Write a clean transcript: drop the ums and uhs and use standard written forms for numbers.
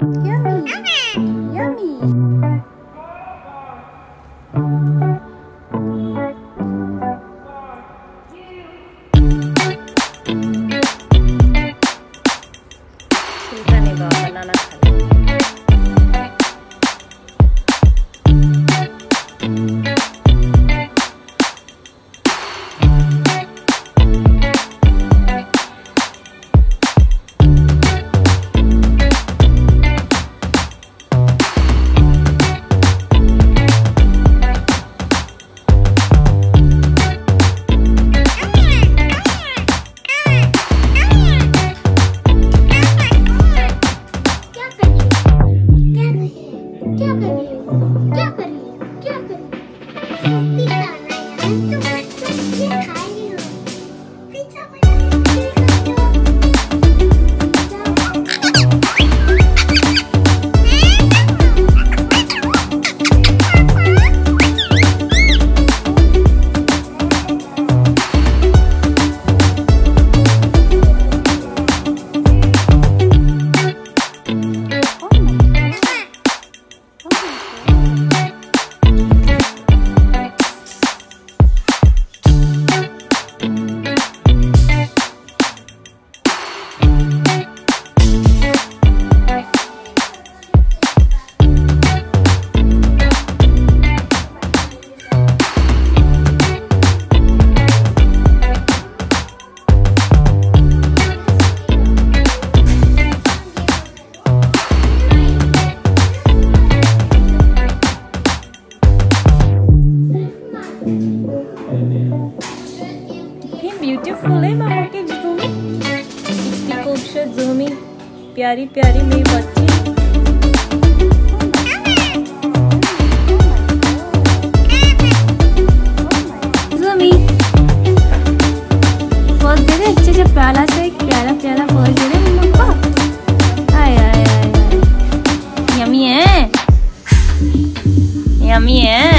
Yummy. Yummy. चिंता नहीं बाबा, बनाना खा ले। ब्यूटीफुल है मामा के ज़ूमी, इतनी खूबसूरत ज़ूमी, प्यारी प्यारी मेरी बच्ची। ज़ूमी बहुत दे रहे अच्छे से, प्याला से प्यारा प्यारा बहुत दे रहे मम्मा को। आय आय आय, यमी है, यमी है।